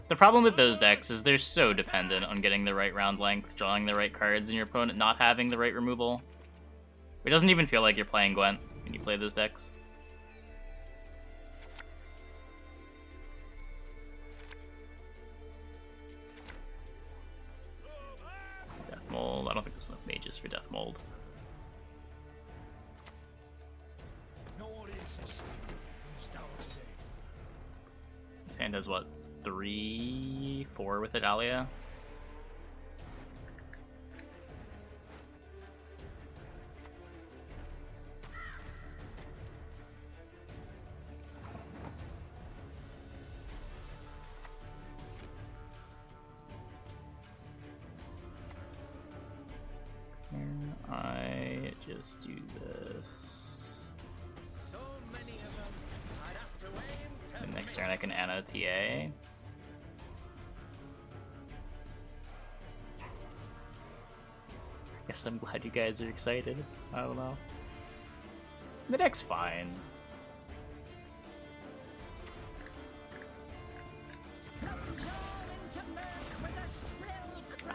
The problem with those decks is they're so dependent on getting the right round length, drawing the right cards, and your opponent not having the right removal. It doesn't even feel like you're playing Gwent when you play those decks. Death Mold. I don't think there's enough mages for Death Mold. No audiences. His hand has what? 3, 4 with Adalia? Can I just do this? So many of them. I'd have to aim to And next turn I can Anno TA. Guess I'm glad you guys are excited. I don't know. The deck's fine. I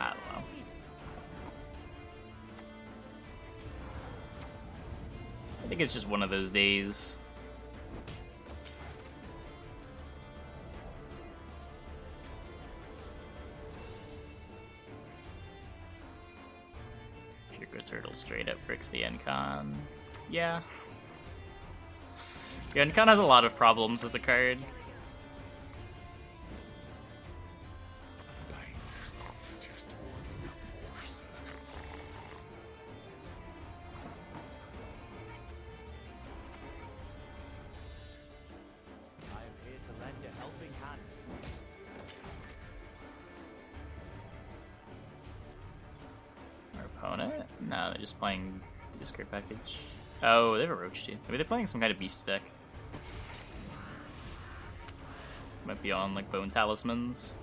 don't know. I think it's just one of those days. Turtle straight up bricks the Yenn. Yeah. Yenn has a lot of problems as a card. I am here to lend a helping hand. Our opponent? No, they're just playing the discard package. Oh, they have a Roach too. Maybe they're playing some kind of beast deck. Might be on like Bone Talismans.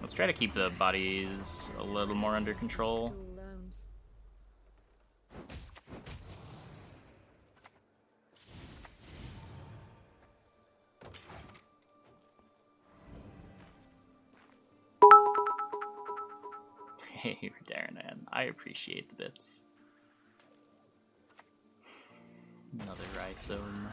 Let's try to keep the bodies a little more under control. Hey, Darren, I appreciate the bits. Another Rhizome.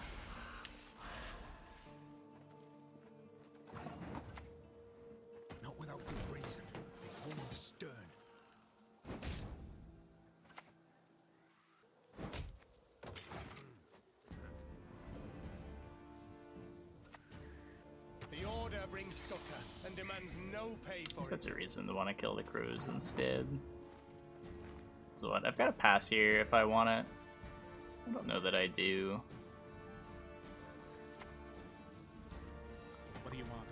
Not without good reason. They hold the stern. The order brings succor and demands no pay for it. That's a reason to want to kill the crows instead. So what? I've got to pass here if I want it. I don't know that I do. What do you want?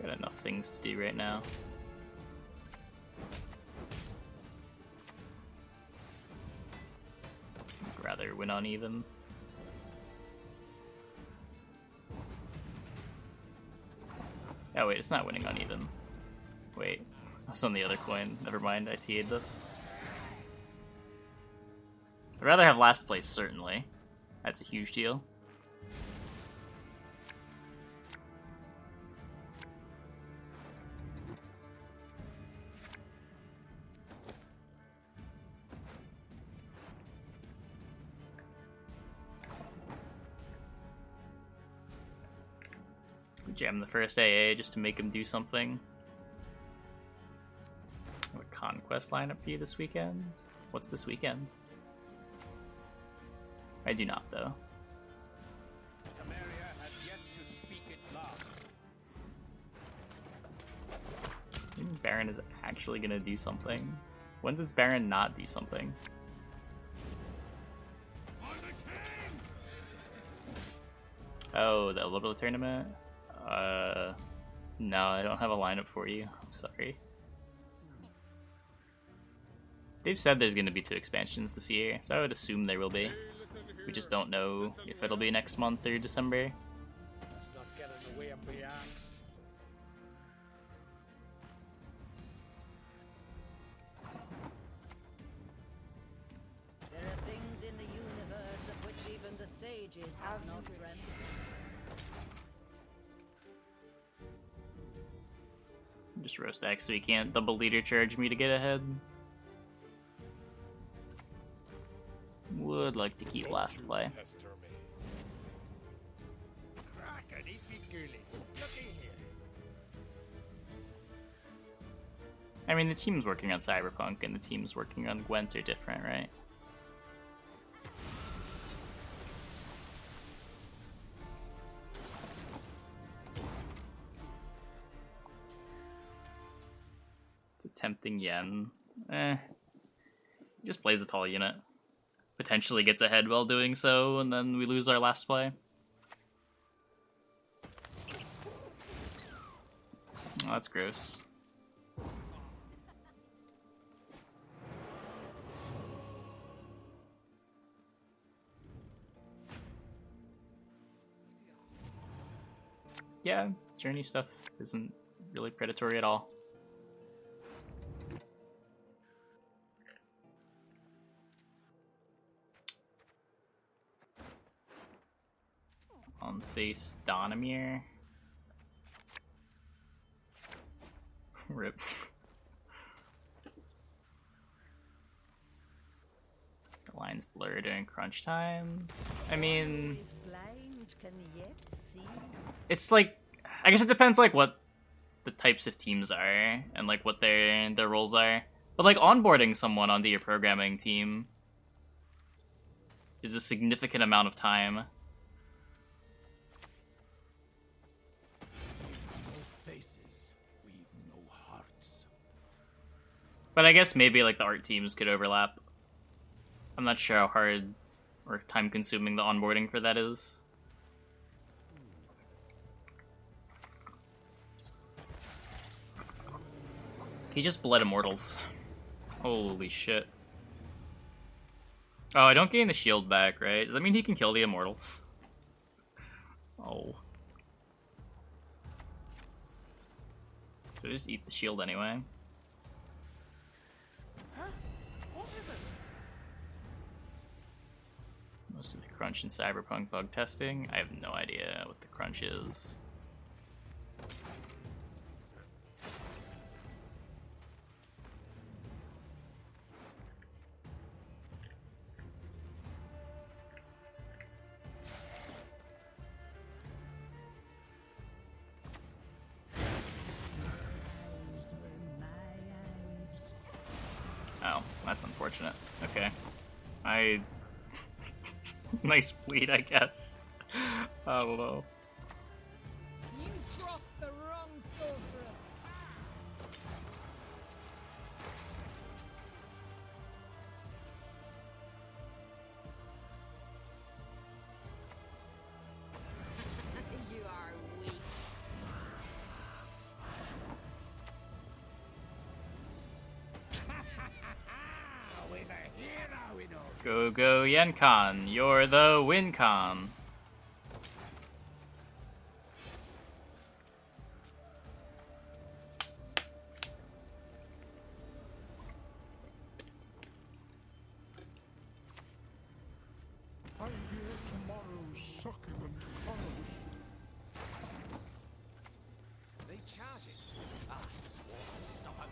Got enough things to do right now. I'd rather win uneven. Oh wait, it's not winning uneven. Wait, I was on the other coin. Never mind, I TA'd this. I'd rather have last place, certainly. That's a huge deal. Jam the first AA just to make him do something. I have a conquest lineup for you this weekend. What's this weekend? I do not, though. Temeria has yet to speak its last. I think Baron is actually gonna do something. When does Baron not do something? Oh, the Little Tournament? No, I don't have a lineup for you. I'm sorry. They've said there's going to be 2 expansions this year, so I would assume there will be. We just don't know if it'll be next month or December. Let's not get in the way of the axe. There are things in the universe of which even the sages have not dreamt. Just roast X so he can't double leader charge me to get ahead. Would like to keep last play. I mean, the teams working on Cyberpunk and the teams working on Gwent are different, right? It's a tempting Yenn. Just plays a tall unit. Potentially gets ahead while doing so, and then we lose our last play. Oh, that's gross. Yeah, journey stuff isn't really predatory at all. On Sace Donamir. Rip. The lines blur during crunch times. I mean, it's like, I guess it depends like what the types of teams are and like what their roles are. But like onboarding someone onto your programming team is a significant amount of time. But I guess maybe like the art teams could overlap. I'm not sure how hard or time consuming the onboarding for that is. He just bled Immortals. Holy shit. Oh, I don't gain the shield back, right? Does that mean he can kill the Immortals? Oh. Should I just eat the shield anyway? Most of the crunch in Cyberpunk bug testing. I have no idea what the crunch is. Oh, that's unfortunate. Okay. Nice bleed, I guess. I don't know. You crossed the wrong sorceress. You are weak. Go go Yenn, you're the WinCon. I hear tomorrow's succulent cows. They charge it. Ah, sworn stop 'em.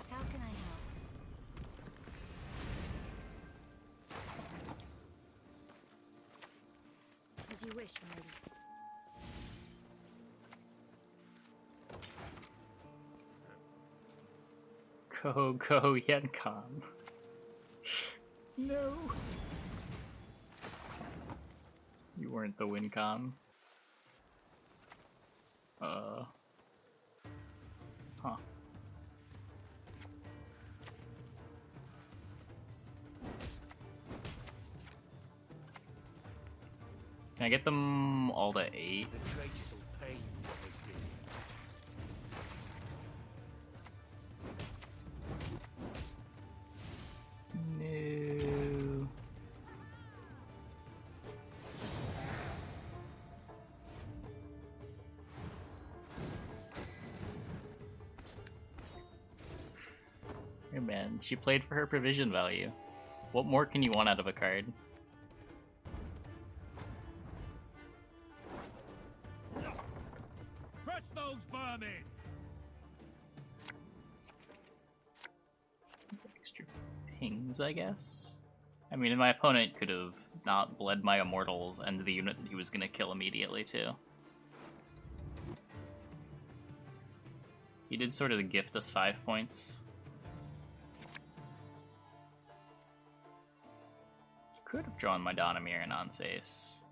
How can I help? As you wish, milady. Go go Yenn. No. You weren't the WinCon. Huh. Can I get them all to 8? The traitors will pay for what they did. No. man. She played for her provision value. What more can you want out of a card? Crush those vermin! Extra pings, I guess? I mean, my opponent could have not bled my Immortals and the unit that he was gonna kill immediately, too. He did sort of gift us 5 points. Could have drawn my Donimir and Anses.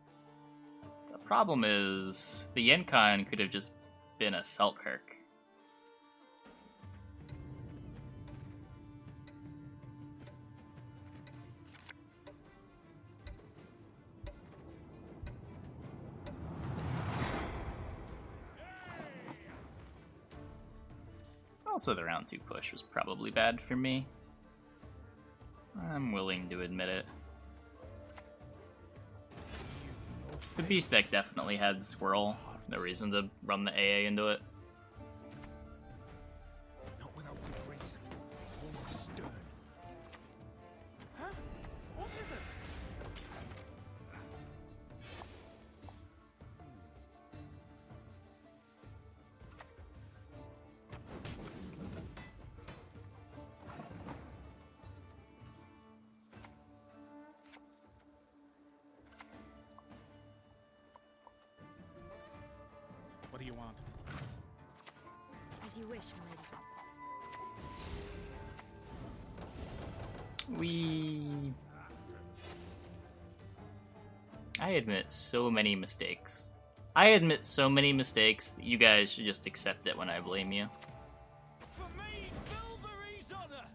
The problem is, the Yenn could have just been a Selkirk. Also, the round 2 push was probably bad for me. I'm willing to admit it. The beast deck definitely had Squirrel. No reason to run the AA into it. Not without good reason. They call me the stern. Huh? What is it? What do you want? As you wish, milady. I admit so many mistakes. I admit so many mistakes that you guys should just accept it when I blame you. For me, Bilberry's honor!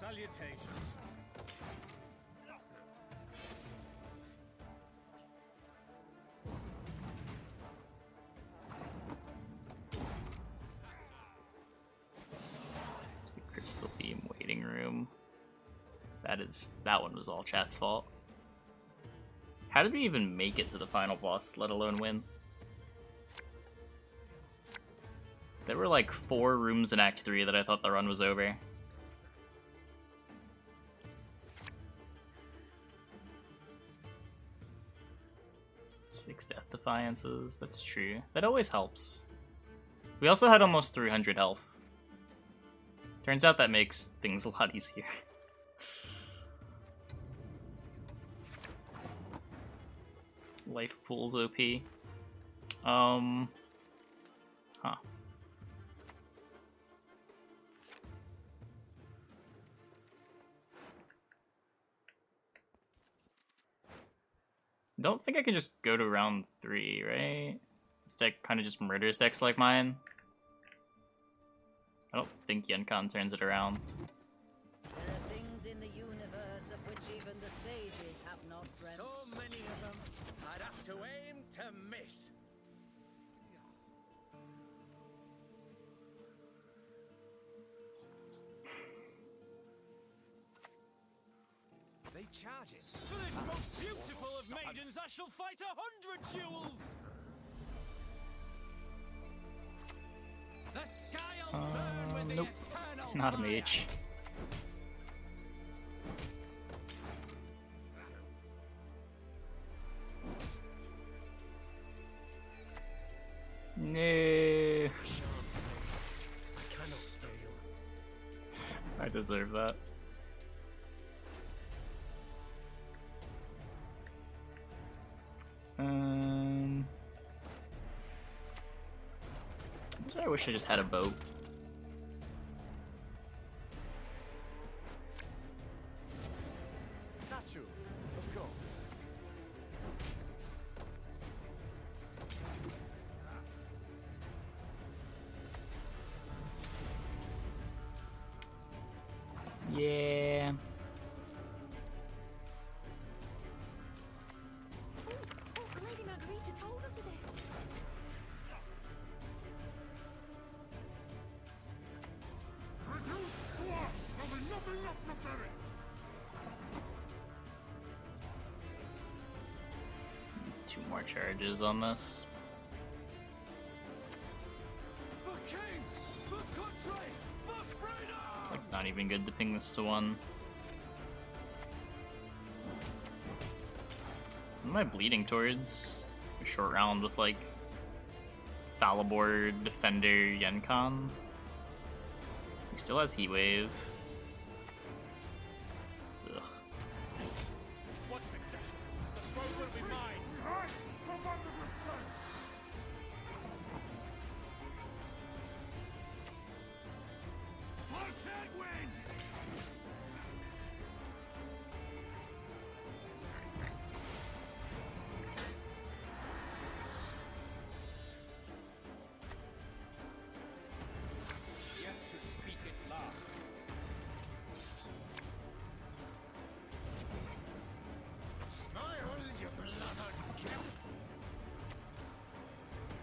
Salutations. Just a crystal beam waiting room. That one was all chat's fault. How did we even make it to the final boss, let alone win? There were like 4 rooms in Act 3 that I thought the run was over. 6 Death Defiances, that's true. That always helps. We also had almost 300 health. Turns out that makes things a lot easier. Life pool's OP. Huh. Don't think I can just go to round 3, right? This deck kind of just murders decks like mine. I don't think Yenn turns it around. There are things in the universe of which even the sages have not dreamt. So many of them, I'd have to aim to miss. They charge it. For this most beautiful of maidens, I shall fight 100 duels! The sky'll burn with the Nope. eternal Not a fire. mage. No. I cannot fail. I deserve that. I wish I just had a boat. Natural, of course. Yeah. Oh, Lady Margarita told us of this. more charges on this. For king, for country, for freedom! It's like not even good to ping this to 1. What am I bleeding towards? A short round with like Thalabor, Defender, Yenn. He still has Heat Wave. Ugh. What succession? The throne will be mine! I can't win! Yet to speak its last. Smile, you blooded gimp!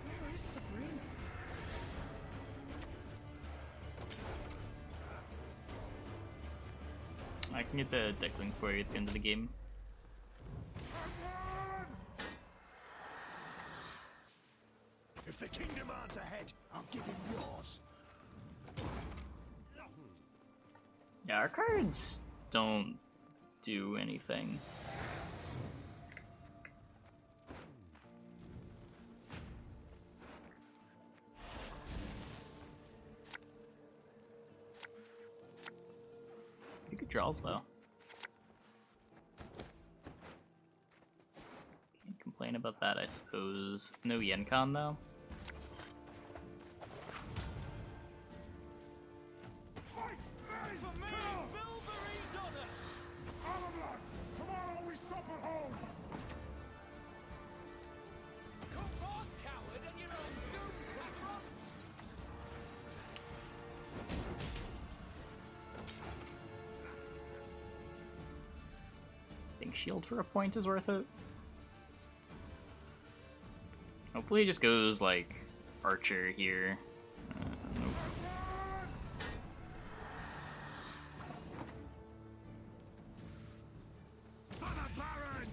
Where is Sabrina? I can get the Decklink for you at the end of the game. If the king demands a head, I'll give him yours. Yeah, our cards don't do anything. You good draws though. Can't complain about that, I suppose. No Yenn though. For me, Bilberry's honor! Tomorrow we sup at home! Come forth, coward, and your own doom, Blackrock! Think shield for a point is worth it. Hopefully he just goes like Archer here. Nope. For the Baron!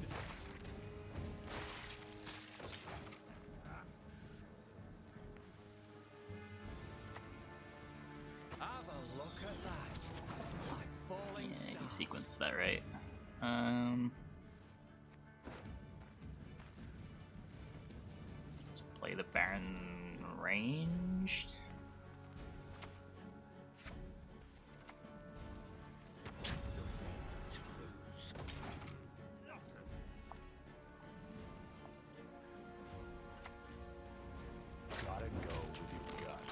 Have a look at that. Like falling Yeah, he stars. sequenced that right. Let's play the Baron ranged. Nothing to lose. Gotta go with your gut.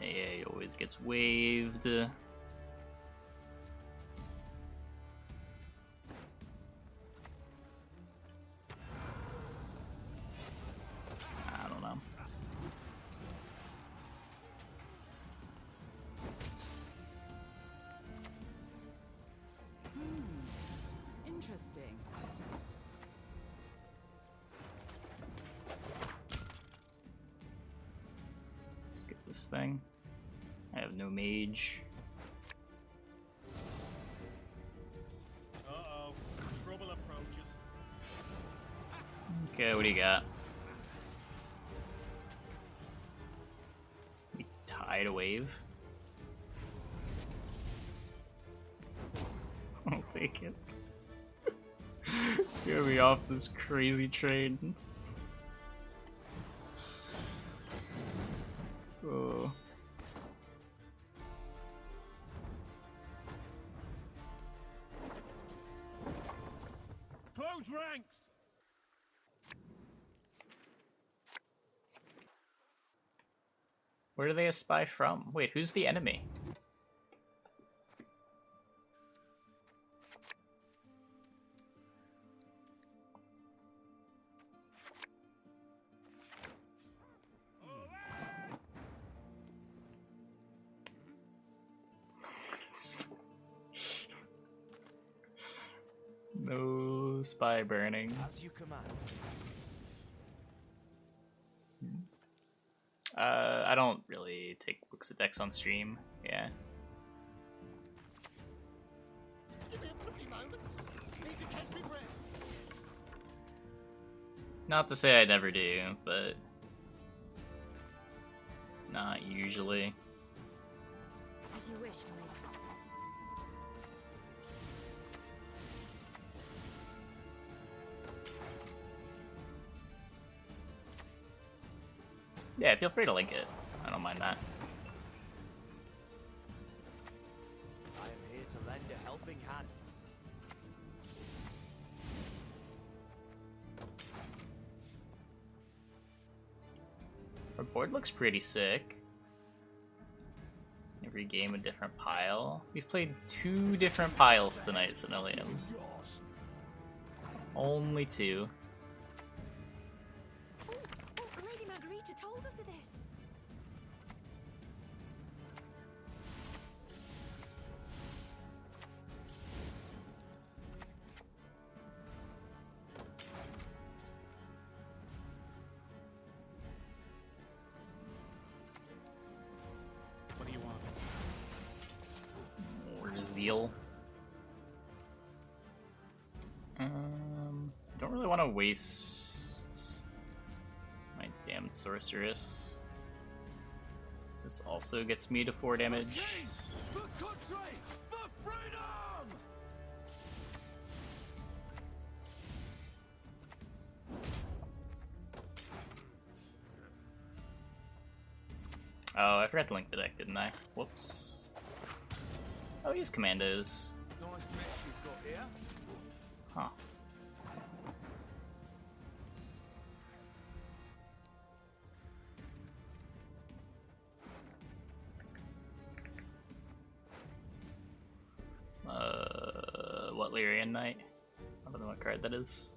Yeah, he always gets waved. I don't know. Interesting. Let's get this thing. I have no mage. Uh-oh. Trouble approaches. Okay, what do you got? We tied a wave. I'll take it. Get me off this crazy train. Oh. Close ranks! Where do they spy from? Wait, who's the enemy? No spy burning. As you command. I don't really take looks at decks on stream. Yeah. Give me a bloody moment. Need to catch me breath. Not to say I never do, but not usually. As you wish, my lady. Yeah, feel free to link it. I don't mind that. I am here to lend a helping hand. Our board looks pretty sick. Every game a different pile. We've played 2 different piles tonight, Senilium. Yours. Only 2. Oh, Lady Margarita told us of this. What do you want? More zeal. Don't really want to waste my Damned Sorceress. This also gets me to 4 damage. For country! For freedom! Oh, I forgot to link the deck, didn't I? Whoops. Oh, he has Commandos. Nice mix you've got here. Huh. What Lyrian Knight? I don't know what card that is.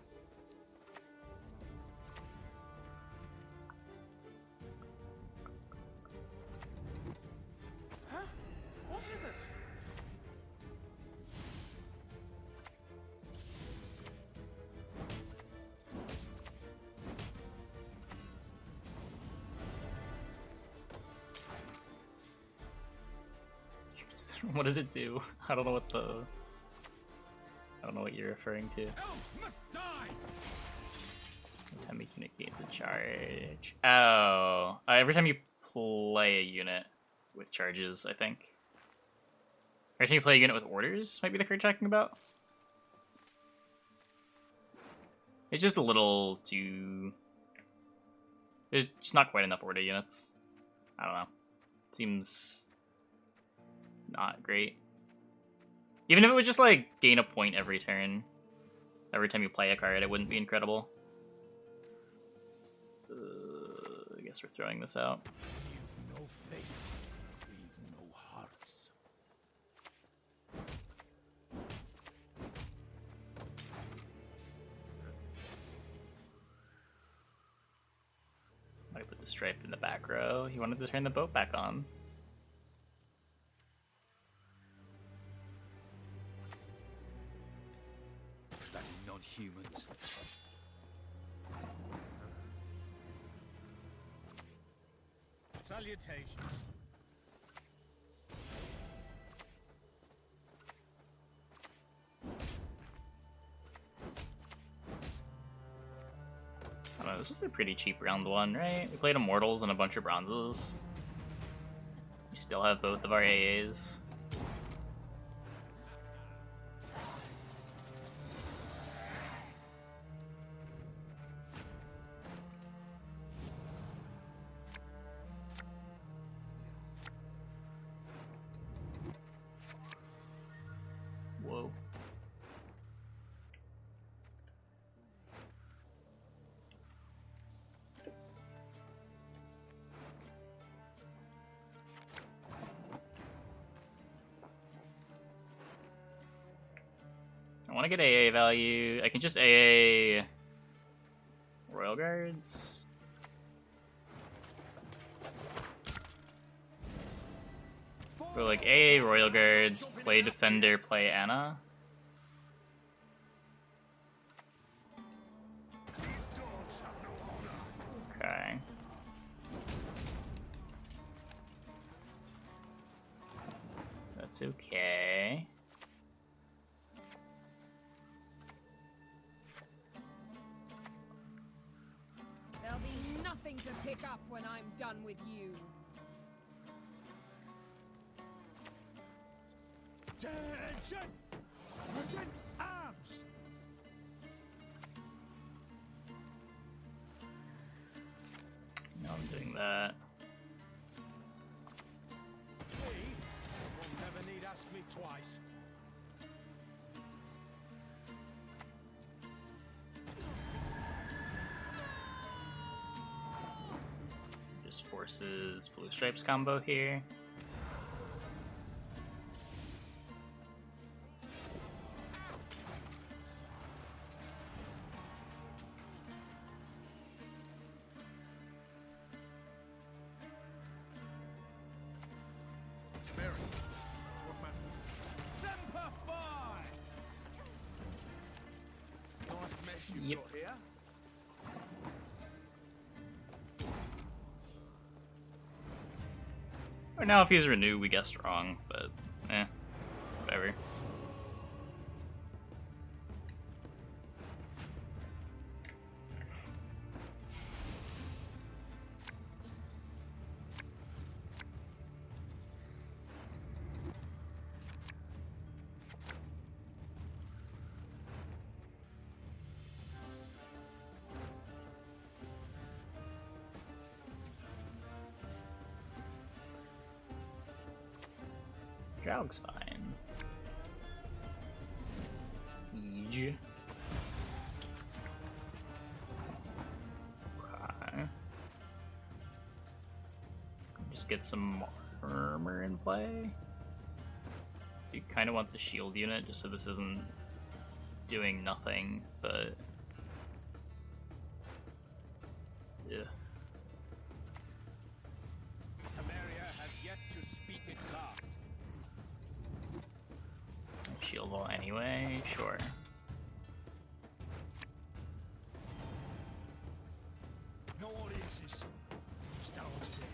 Huh? What is it? What does it do? I don't know what the... I don't know what you're referring to. Elf must die! Every time a unit gains a charge. Oh. Every time you play a unit with charges, I think. Every time you play a unit with orders, might be the card you're talking about. It's just a little too... There's just not quite enough order units. I don't know. It seems not great. Even if it was just like gain a point every turn, every time you play a card, it wouldn't be incredible. I guess we're throwing this out. Leave no faces, leave no hearts. Might put the stripe in the back row. He wanted to turn the boat back on. Bloody non-humans. Salutations. I don't know, this was a pretty cheap round 1, right? We played Immortals and a bunch of bronzes. We still have both of our AAs. Whoa. I want to get AA value. I can just AA Royal Guards. Or like AA Royal Guards, play Defender, play Anna. Okay. That's okay. There'll be nothing to pick up when I'm done with you. Attention! Present arms! No, I'm doing that. Me? You'll never need ask me twice. Just forces blue stripes combo here. It's Mary. That's what matters. Semper Fi! Nice mess you've Yep. got here. Or now if he's renew, we guessed wrong, but whatever. Draug's fine. Siege. Okay. Just get some armor in play. Do you kind of want the shield unit just so this isn't doing nothing, but yeah. Temeria has yet to speak its last. Shield wall anyway, sure. No audiences. Start today.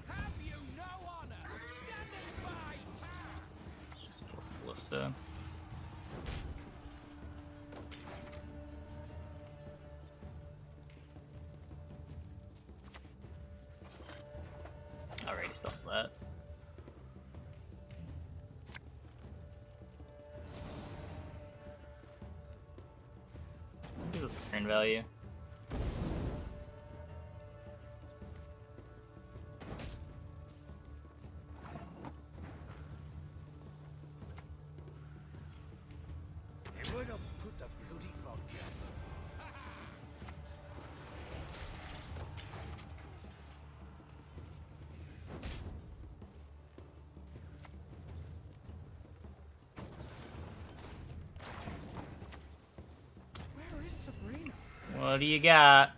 Have you no honor? Stand and fight! Just kill Ballista. Alrighty, still has that. Give this burn value. If I don't put the bloody fog down. Where is Sabrina? What do you got?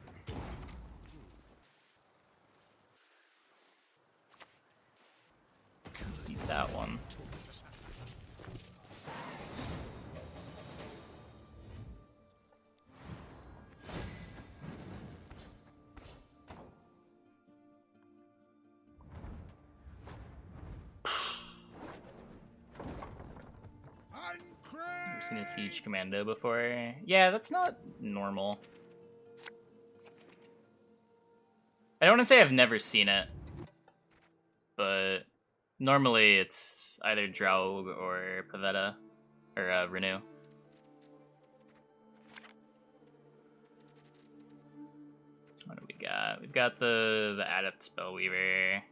Eat that one. I've seen a siege commando before. Yeah, that's not normal. I don't want to say I've never seen it, but normally it's either Draug or Pavetta, or Renew. What do we got? We've got the Adept Spellweaver.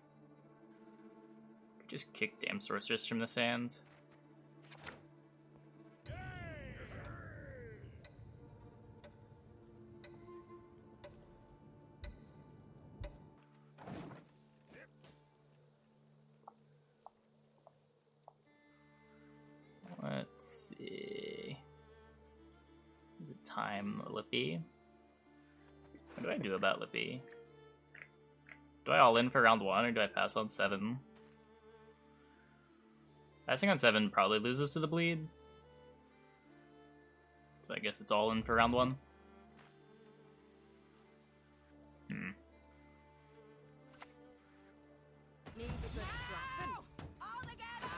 Just kick Damned Sorceress from the sand. Let's see. Is it time Lippy? What do I do about Lippy? Do I all in for round 1 or do I pass on 7? Passing on 7 probably loses to the bleed. So I guess it's all in for round 1. Need a good slapping. All together!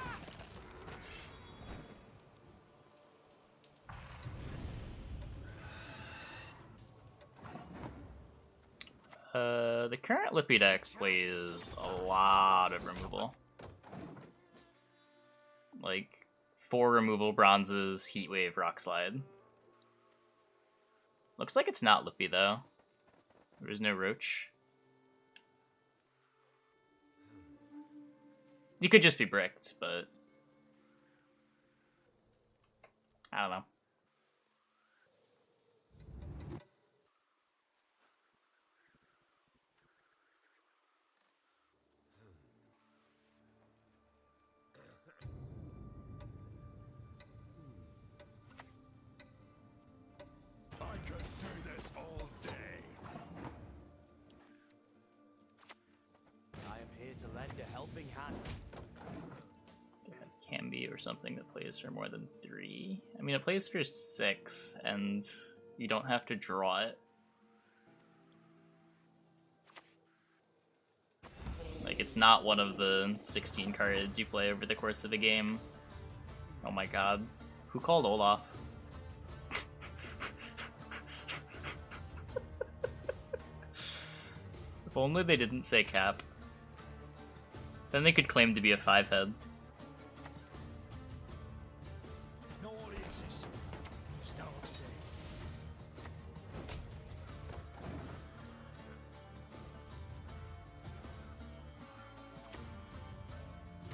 The current Lippy deck plays a lot of removal. Like, 4 removal bronzes, Heatwave, Rock Slide. Looks like it's not Lippy, though. There is no Roach. You could just be bricked, but... I don't know. I could do this all day. I am here to lend a helping hand. Can be or something that plays for more than 3. I mean, it plays for 6, and you don't have to draw it. Like, it's not one of the 16 cards you play over the course of a game. Oh my god. Who called Olaf? If only they didn't say Cap. Then they could claim to be a 5-head. No audiences. Start today.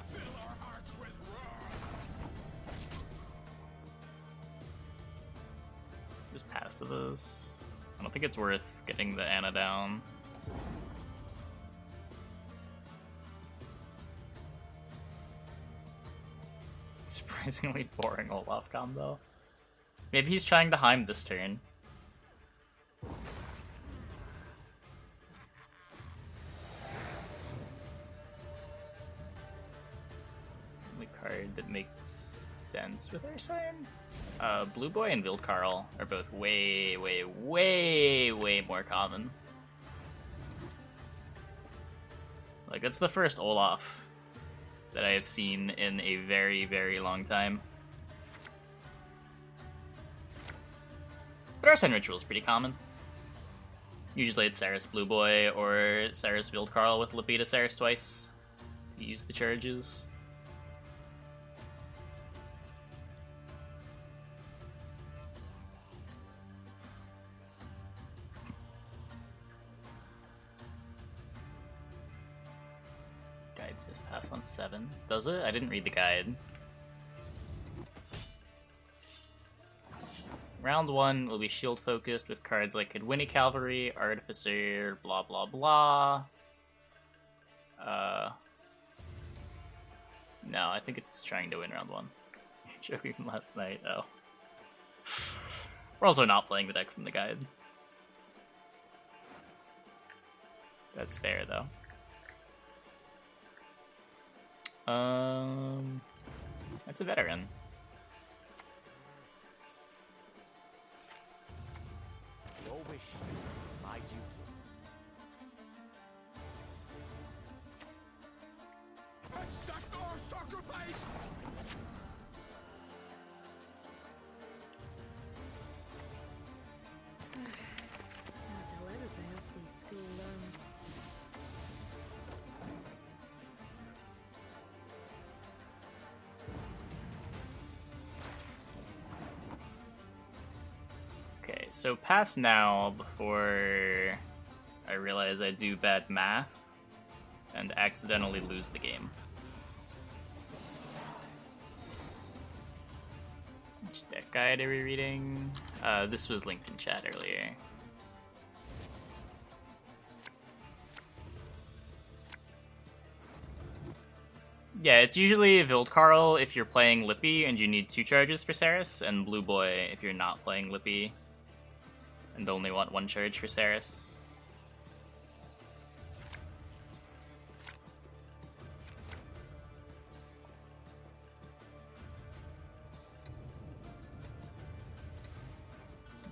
Fill our hearts with wrath. Just pass to this. I don't think it's worth getting the Anna down. Surprisingly boring Olaf combo. Maybe he's trying to Heim this turn. Only card that makes sense with Ursine? Blue Boy and Wildkarl are both way more common. Like, that's the first Olaf that I have seen in a very long time. But Ursine Ritual is pretty common. Usually it's Saris Blue Boy or Saris Wildkarl with Lapita Saris twice to use the charges. Guide says pass on 7. Does it? I didn't read the guide. Round 1 will be shield focused with cards like Kedwini Cavalry, Artificer, blah blah blah. No, I think it's trying to win round 1. Joking last night, though. We're also not playing the deck from the guide. That's fair, though. That's a veteran. Your wish, my duty. Accept our sacrifice! I'll ever pay off these school loans. Okay, so pass now before I realize I do bad math and accidentally lose the game. Which deck guide are we reading? This was linked in chat earlier. Yeah, it's usually Wildkarl if you're playing Lippy and you need 2 charges for Saris, and Blue Boy if you're not playing Lippy and only want 1 charge for Saris.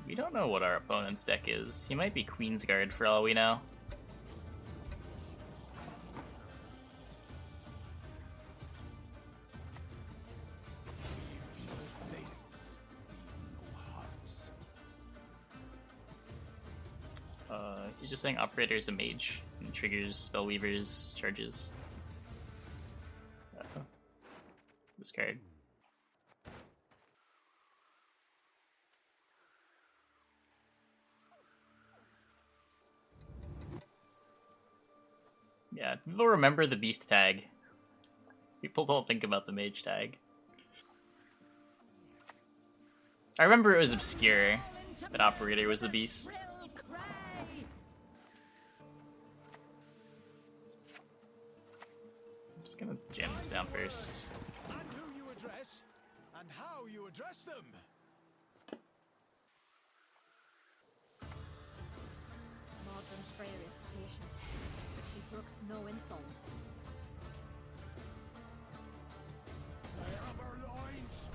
We don't know what our opponent's deck is. He might be Queensguard for all we know. No faces, no hearts. He's just saying Operator is a mage and triggers Spellweaver's charges. Discard. Yeah, people remember the beast tag. People don't think about the mage tag. I remember it was obscure that Operator was the beast. I'm just gonna jam this down first. And who you address, and how you address them. Modern Freyr is patient, but she brooks no insult. They have our lines.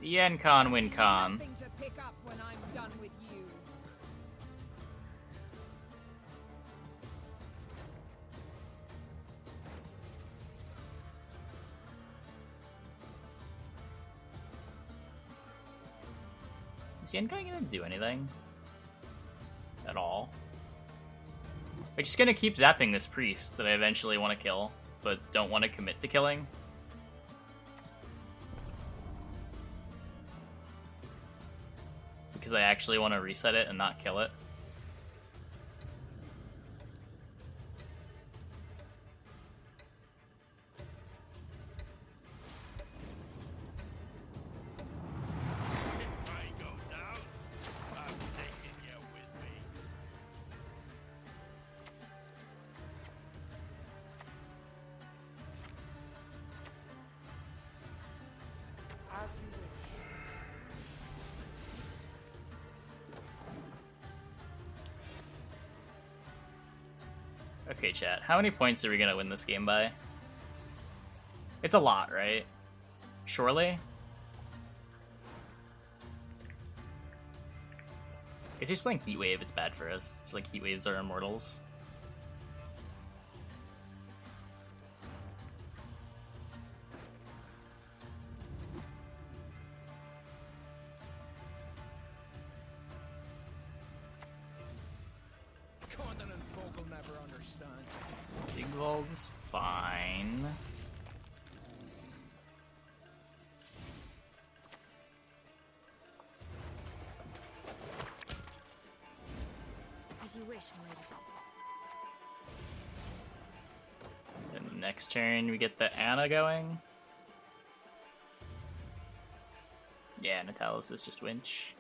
Yenn con win con. Nothing to pick up when I'm done with you. Is Yenn gonna do anything? At all? I'm just gonna keep zapping this priest that I eventually want to kill, but don't want to commit to killing. Because I actually want to reset it and not kill it. If I go down, I'm taking you with me. Okay, chat. How many points are we gonna win this game by? It's a lot, right? Surely? If he's playing Heatwave, it's bad for us. It's like Heatwaves are Immortals. Continent folk will never understand. Sigvald's fine. As you wish, milady. Then next turn we get the Anna going. Yeah, Natalis is just winch.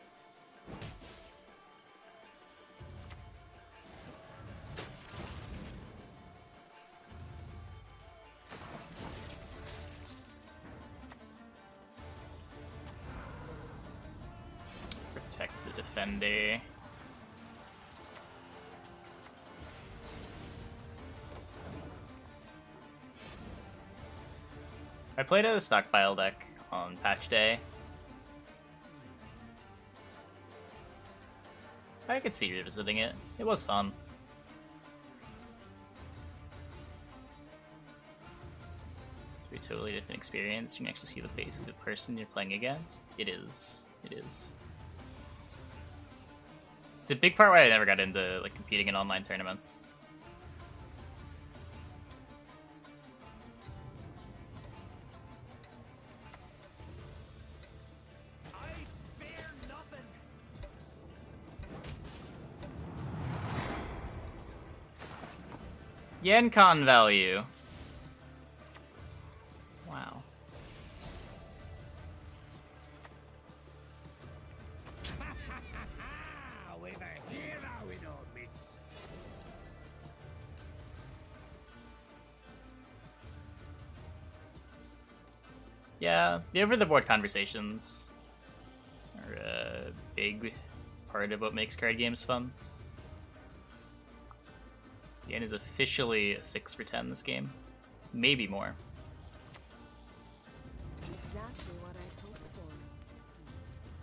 Protect the defender. I played a stockpile deck on patch day. I could see revisiting it. It was fun. It's a totally different experience. You can actually see the face of the person you're playing against. It is. It is. It's a big part why I never got into like competing in online tournaments. I fear nothing. Yenn con value. Wow. We've a hero in our midst. Yeah, the over-the-board conversations are a big part of what makes card games fun. Yenn is officially a 6 for 10 this game. Maybe more. Exactly what I hoped for.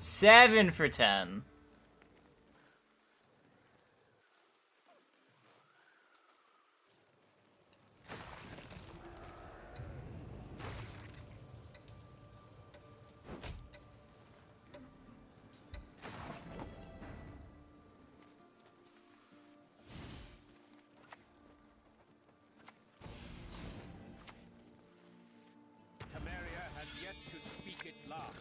7 for 10. Temeria has yet to speak its last.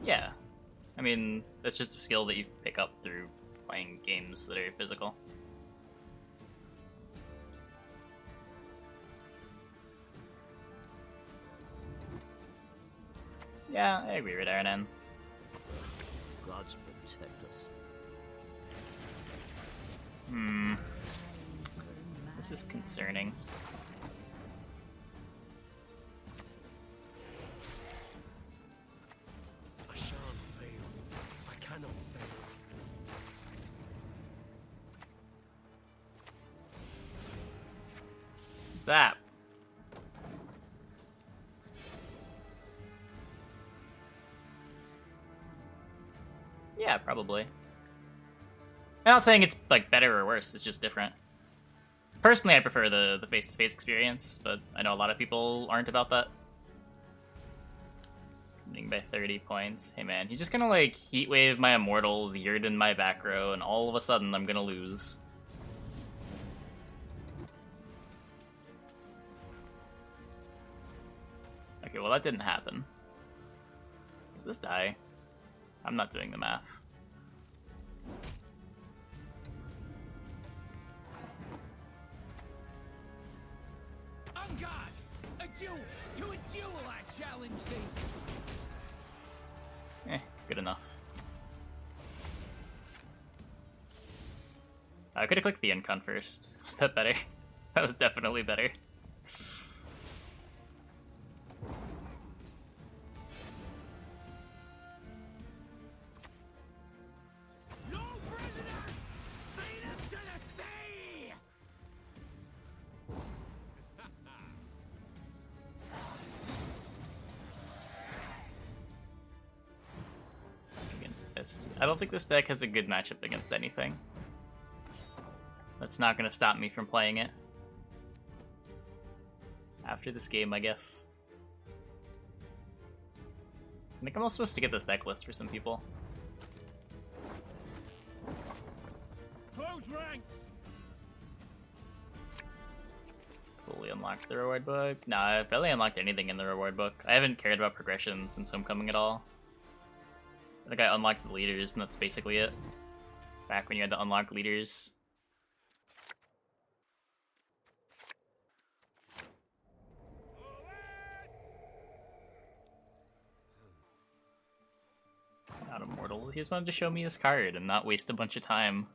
Yeah. I mean, that's just a skill that you pick up through playing games that are physical. Yeah, I agree with Aaron. Gods protect us. This is concerning. I shan't fail. I cannot fail. Zap. Yeah, probably. I'm not saying it's like better or worse, it's just different. Personally, I prefer the face-to-face experience, but I know a lot of people aren't about that. Winning by 30 points. Hey man, he's just gonna like heatwave my Immortals, Yrden my back row, and all of a sudden I'm gonna lose. Okay, well that didn't happen. Does this die? I'm not doing the math. On guard! A duel! To a duel I challenge thee! Good enough. I could have clicked the Incon first. Was that better? That was definitely better. No prisoners! Lead them to the sea! Against Fist. I don't think this deck has a good matchup against anything. That's not gonna stop me from playing it. After this game, I guess. I think I'm also supposed to get this deck list for some people. Close ranks! Fully unlocked the reward book. Nah, I've barely unlocked anything in the reward book. I haven't cared about progression since Homecoming at all. I think I unlocked the leaders, and that's basically it. Back when you had to unlock leaders. Not Immortals. He just wanted to show me his card and not waste a bunch of time.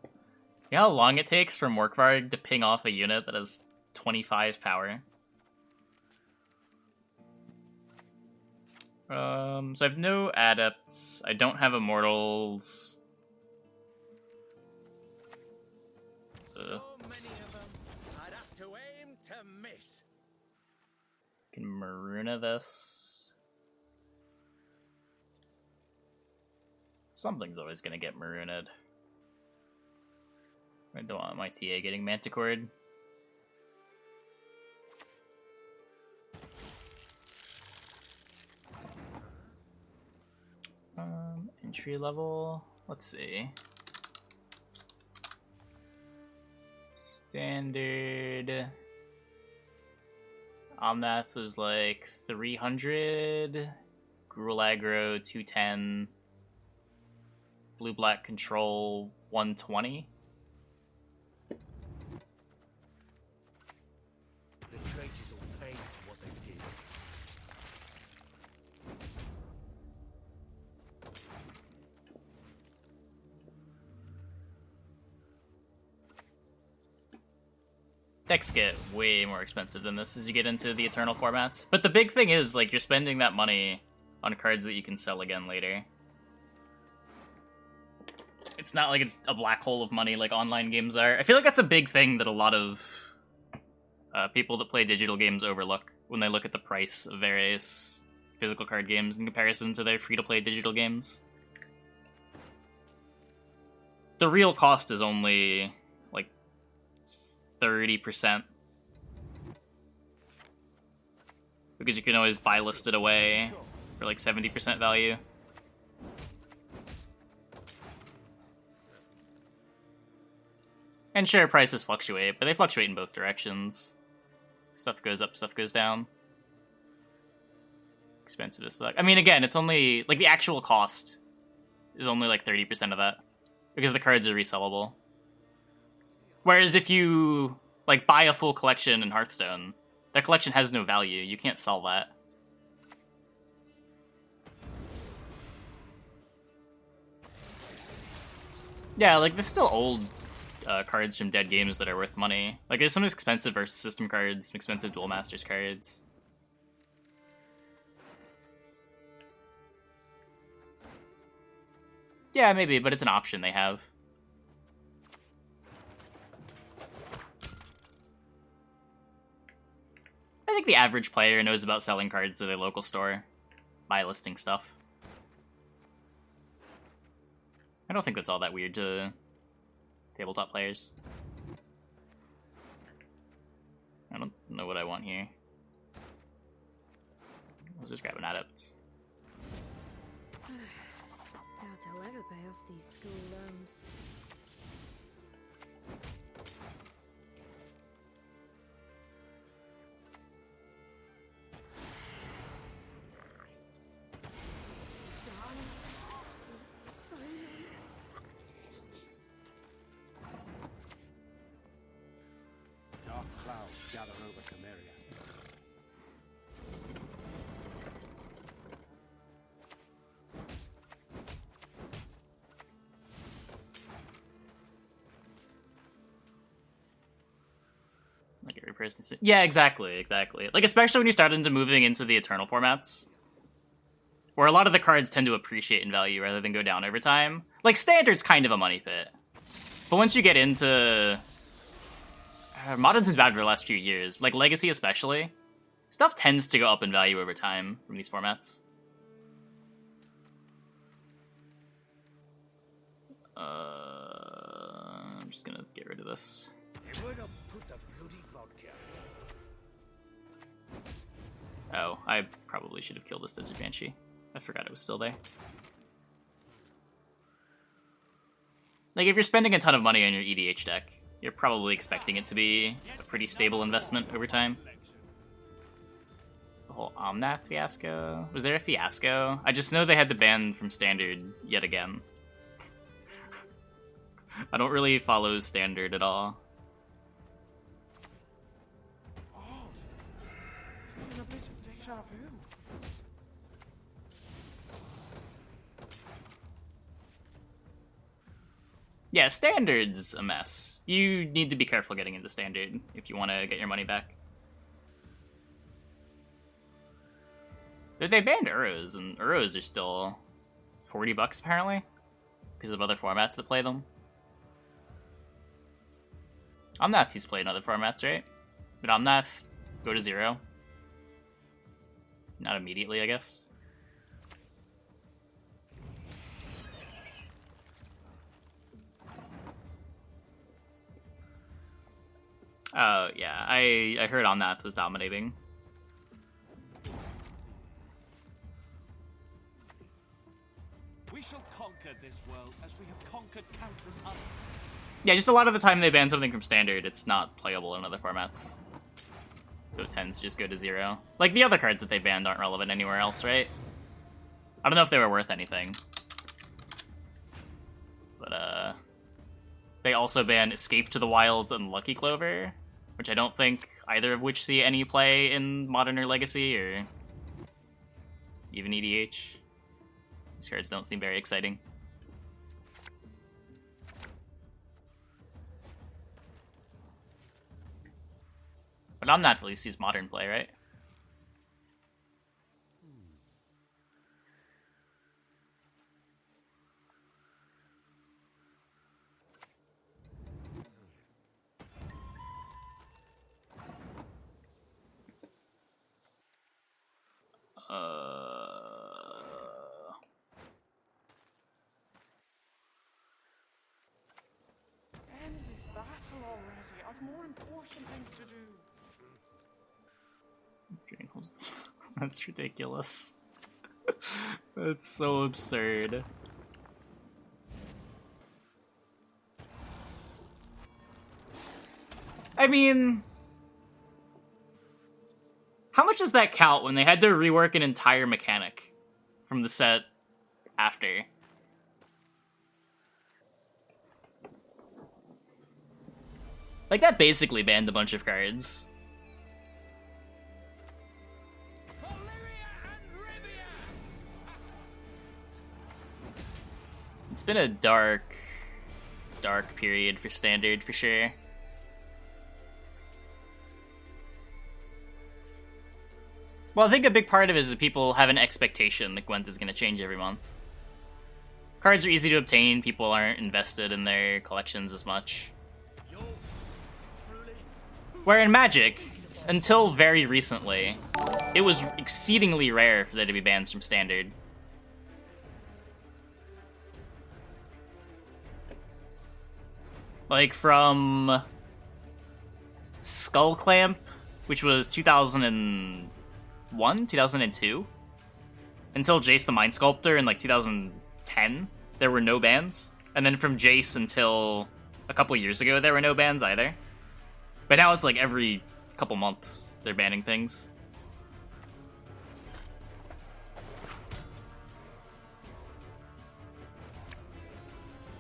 You know how long it takes for Morkvarg to ping off a unit that has 25 power? So I have no adepts. I don't have Immortals. So many of them, I'd have to aim to miss. Can Maruna this. Something's always gonna get Maruned. I don't want my TA getting Manticored. Entry level. Let's see. Standard. Omnath was like 300. Gruul aggro 210. Blue black control 120. The traitors will pay for what they did. Decks get way more expensive than this as you get into the Eternal formats. But the big thing is, like, you're spending that money on cards that you can sell again later. It's not like it's a black hole of money like online games are. I feel like that's a big thing that a lot of people that play digital games overlook when they look at the price of various physical card games in comparison to their free-to-play digital games. The real cost is only like 30%. Because you can always buy listed away for like 70% value. And sure, prices fluctuate, but they fluctuate in both directions. Stuff goes up, stuff goes down. Expensive as fuck. I mean, again, it's only, like, the actual cost is only like 30% of that. Because the cards are resellable. Whereas if you, like, buy a full collection in Hearthstone, that collection has no value. You can't sell that. Yeah, like, there's still old cards from dead games that are worth money. Like, there's some expensive versus system cards, some expensive Duel Masters cards. Yeah, maybe, but it's an option they have. I think the average player knows about selling cards to their local store by listing stuff. I don't think that's all that weird to tabletop players. I don't know what I want here. I'll just grab an adept. Doubt I'll ever pay off these school loans. Silence. Dark clouds gather over Camaria. Like every person. Yeah, exactly. Like, especially when you start into moving into the Eternal formats, where a lot of the cards tend to appreciate in value rather than go down over time. Like, Standard's kind of a money pit. But once you get into... Modern's been bad for the last few years. Like, Legacy especially. Stuff tends to go up in value over time from these formats. I'm just gonna get rid of this. Where to put the bloody vodka? Oh, I probably should have killed this Desert Banshee. I forgot it was still there. Like, if you're spending a ton of money on your EDH deck, you're probably expecting it to be a pretty stable investment over time. The whole Omnath fiasco? Was there a fiasco? I just know they had to ban from Standard yet again. I don't really follow Standard at all. Yeah, Standard's a mess. You need to be careful getting into Standard if you want to get your money back. But they banned Uros, and Uros are still $40 apparently, because of other formats that play them. Omnath he's played in other formats, right? But Omnath go to 0. Not immediately, I guess. Oh, yeah, I heard Omnath was dominating. We shall conquer this world as we have conquered countless others. Yeah, just a lot of the time they ban something from Standard, it's not playable in other formats. So it tends to just go to 0. Like, the other cards that they banned aren't relevant anywhere else, right? I don't know if they were worth anything. But, they also banned Escape to the Wilds and Lucky Clover, which I don't think either of which see any play in Modern or Legacy, or even EDH. These cards don't seem very exciting. But Omnath at least sees Modern play, right? already. I've more important things to do. That's ridiculous. That's so absurd. I mean, how much does that count when they had to rework an entire mechanic from the set after? Like, that basically banned a bunch of cards. It's been a dark period for Standard, for sure. Well, I think a big part of it is that people have an expectation that Gwent is going to change every month. Cards are easy to obtain, people aren't invested in their collections as much. Where in Magic, until very recently, it was exceedingly rare for there to be bans from Standard. Like from Skull Clamp, which was 2001, 2002, until Jace the Mind Sculptor in like 2010, there were no bans. And then from Jace until a couple years ago, there were no bans either. But now it's like every couple months they're banning things.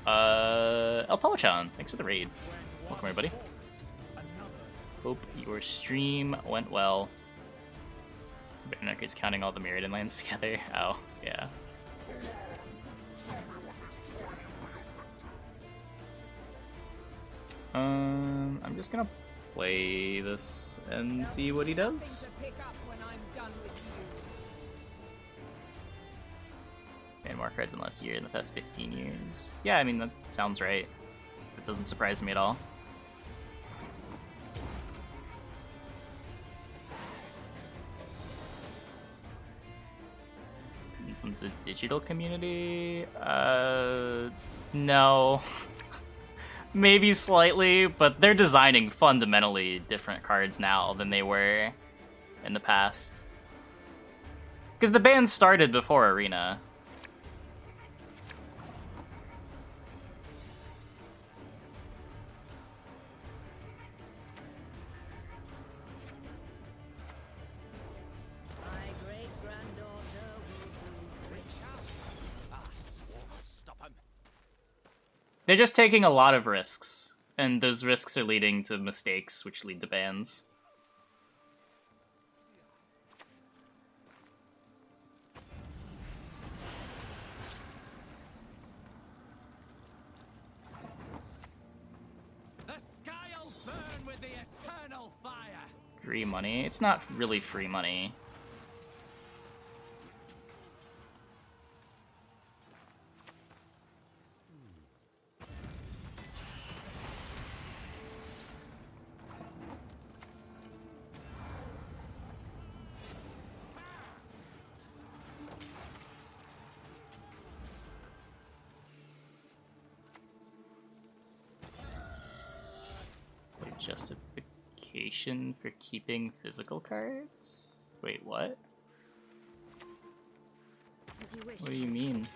El Polichan, thanks for the raid. Welcome everybody. Hope your stream went well. Arcade's counting all the Mirrodin lands together. Oh, yeah. I'm just gonna play this and see what he does. And more cards in the last year in the past 15 years. Yeah, I mean, that sounds right. It doesn't surprise me at all. Comes the digital community? No. Maybe slightly, but they're designing fundamentally different cards now than they were in the past. Because the ban started before Arena. They're just taking a lot of risks, and those risks are leading to mistakes, which lead to bans. The sky'll burn with the eternal fire. Free money? It's not really free money. Justification for keeping physical cards? Wait, what? What do you mean?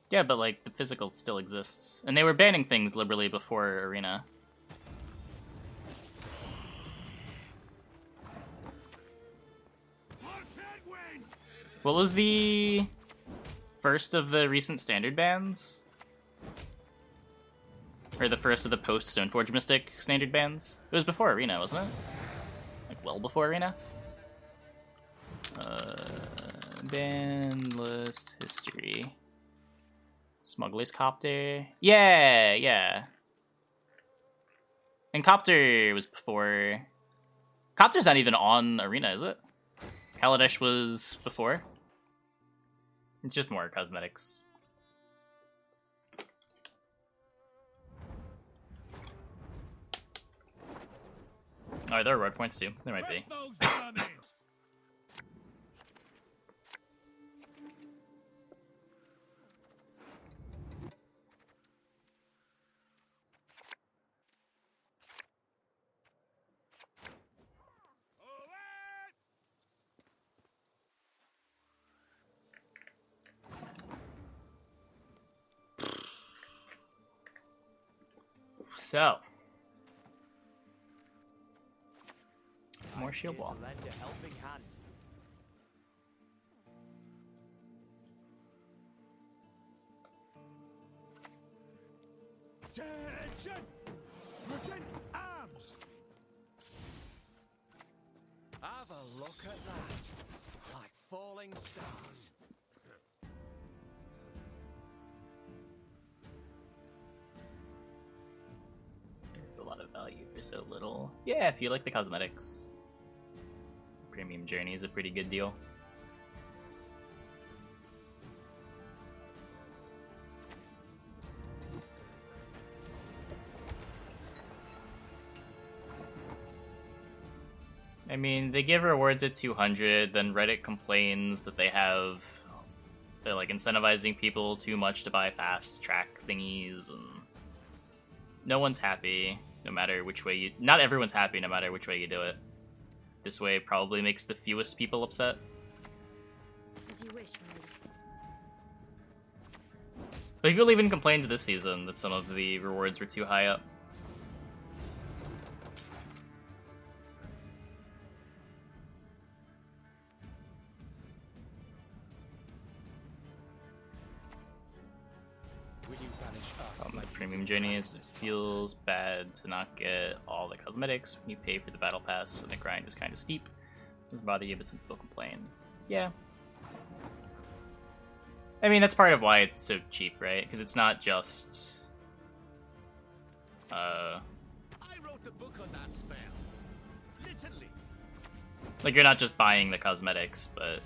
Yeah, but like the physical still exists. And they were banning things liberally before Arena. What was the first of the recent Standard bans? Or the first of the post-Stoneforge Mystic Standard bans? It was before Arena, wasn't it? Like, well before Arena? Ban list history. Smuggler's Copter. Yeah, yeah. And Copter was before... Copter's not even on Arena, is it? Kaladesh was before? It's just more cosmetics. Oh, there are road points too. There might be. So, more shield Here wall. to lend a helping hand. Attention! Present arms! Have a look at that. Like falling stars. A lot of value for so little. Yeah, if you like the cosmetics, Premium Journey is a pretty good deal. I mean, they give rewards at 200, then Reddit complains that they're like incentivizing people too much to buy fast track thingies, and no one's happy no matter which way you... Not everyone's happy no matter which way you do it. This way probably makes the fewest people upset. As you wish, my lady. But people even complained this season that some of the rewards were too high up. Will you banish us? My Premium Journey it feels bad to not get all the cosmetics when you pay for the battle pass, so the grind is kind of steep. Doesn't bother you, but some people complain. Yeah. I mean, that's part of why it's so cheap, right? Because it's not just... I wrote the book on that spell. Literally. Like, you're not just buying the cosmetics, but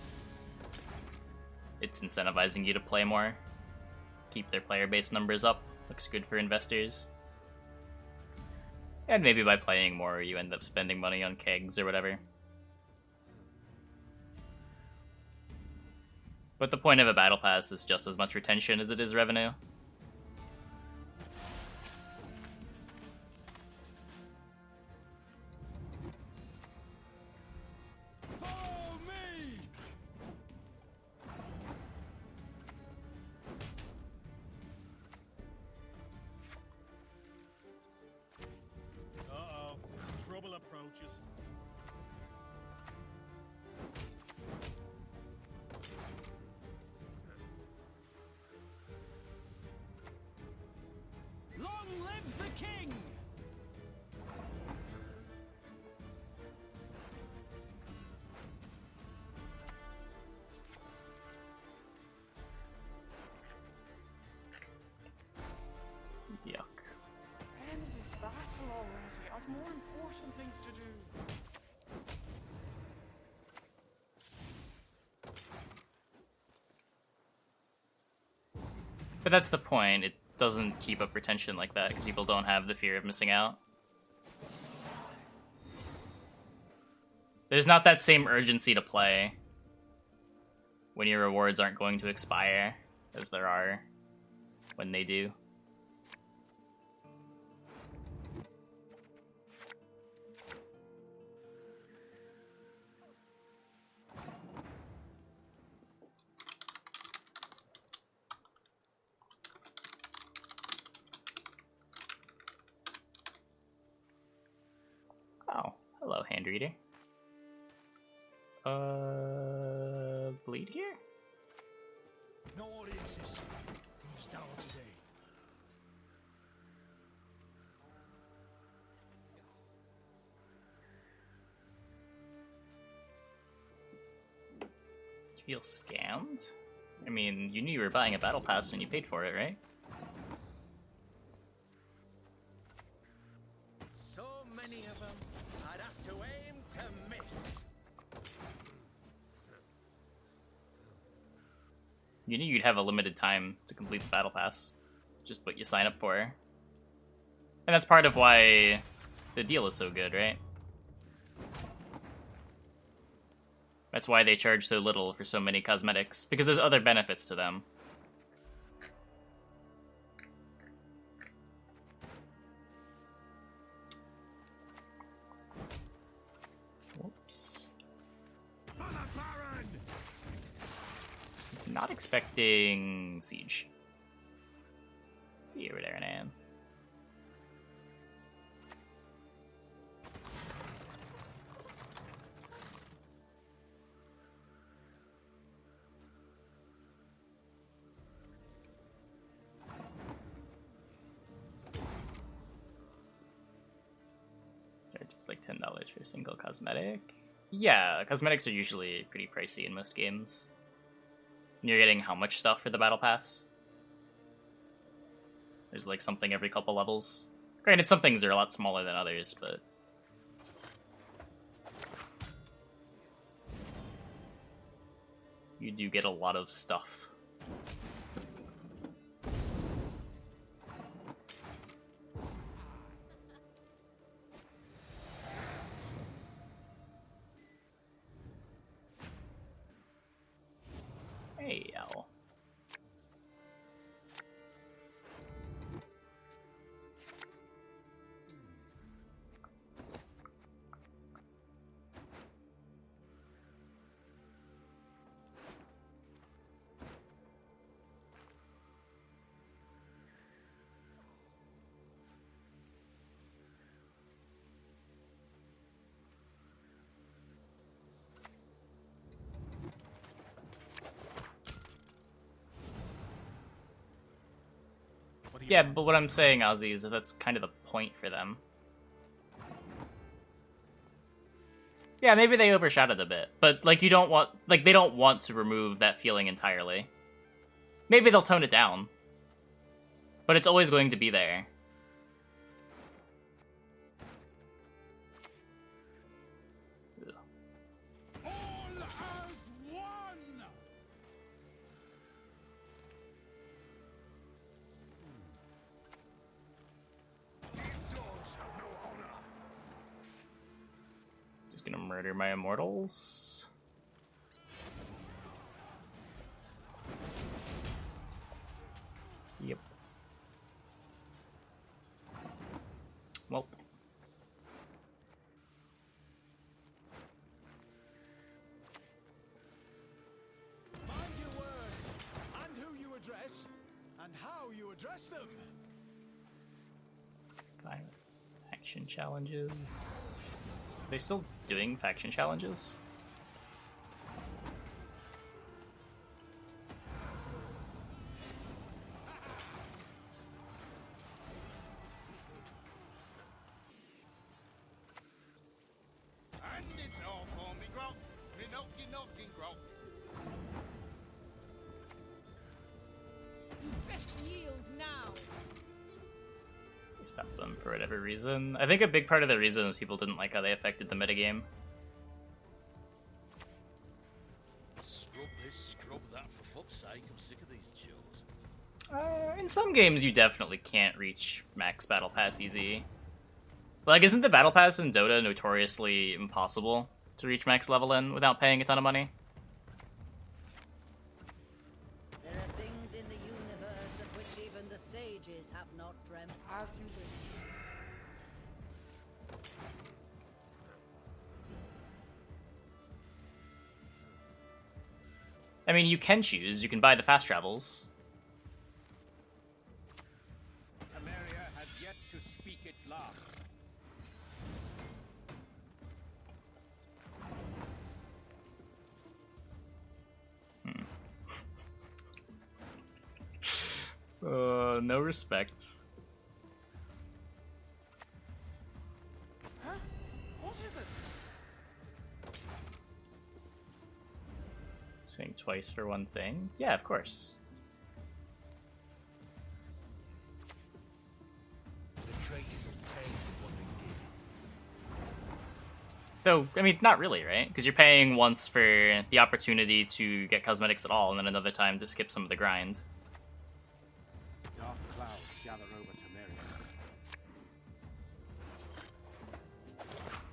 it's incentivizing you to play more. Keep their player base numbers up. Looks good for investors. And maybe by playing more, you end up spending money on kegs or whatever. But the point of a battle pass is just as much retention as it is revenue. Follow me! Uh-oh. Trouble approaches. Long live the king! Yuck. End this battle already. I've more important things to do. But that's the point. It doesn't keep up retention like that because people don't have the fear of missing out. There's not that same urgency to play when your rewards aren't going to expire as there are when they do. Oh, hello, hand reader. Bleed here? No audiences. Who's down today? You feel scammed? I mean, you knew you were buying a battle pass when you paid for it, right? So many of them, I'd have to aim to miss. You knew you'd have a limited time to complete the battle pass. Just what you sign up for. And that's part of why the deal is so good, right? That's why they charge so little for so many cosmetics, because there's other benefits to them. Whoops. He's not expecting siege. See you over there, Nan. It's like $10 for a single cosmetic. Yeah, cosmetics are usually pretty pricey in most games. And you're getting how much stuff for the battle pass? There's like something every couple levels. Granted, some things are a lot smaller than others, but... you do get a lot of stuff. Hey, owl. Yeah, but what I'm saying, Ozzy, is that that's kind of the point for them. Yeah, maybe they overshadowed a bit, but like you don't want, like they don't want to remove that feeling entirely. Maybe they'll tone it down, but it's always going to be there. All as one! These dogs have no honor. Just gonna murder my Immortals. Yep. Well. Mind your words, and who you address, and how you address them. Fine with faction challenges. Are they still doing faction challenges? And it's all for me grog. Me knocking grog. Best yield now. They stopped them for whatever reason. I think a big part of the reason was people didn't like how they affected the metagame. Scrub this, scrub that, for fuck's sake, I'm sick of these chills. In some games, you definitely can't reach max Battle Pass easy. Like, isn't the Battle Pass in Dota notoriously impossible to reach max level in without paying a ton of money? There are things in the universe of which even the sages have not dreamt. As you wish. I mean, you can choose. You can buy the fast travels. Temeria has yet to speak its last. No respect. Huh? What is it? Saying twice for one thing? Yeah, of course. The traitors will pay for what they did. Though, I mean, not really, right? Because you're paying once for the opportunity to get cosmetics at all, and then another time to skip some of the grind. Dark clouds gather over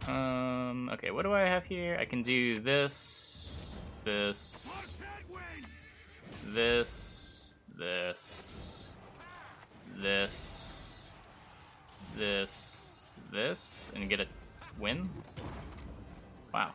Temeria. Okay, what do I have here? I can do this, this, this, this, and get a win? Wow.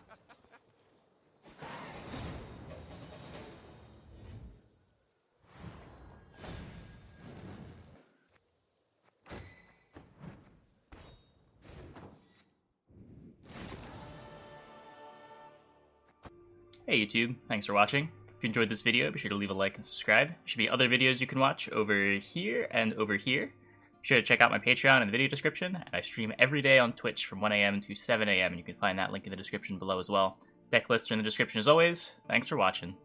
Hey YouTube, thanks for watching. If you enjoyed this video, be sure to leave a like and subscribe. There should be other videos you can watch over here and over here. Be sure to check out my Patreon in the video description, and I stream every day on Twitch from 1 a.m. to 7 a.m., and you can find that link in the description below as well. Deck lists are in the description as always. Thanks for watching.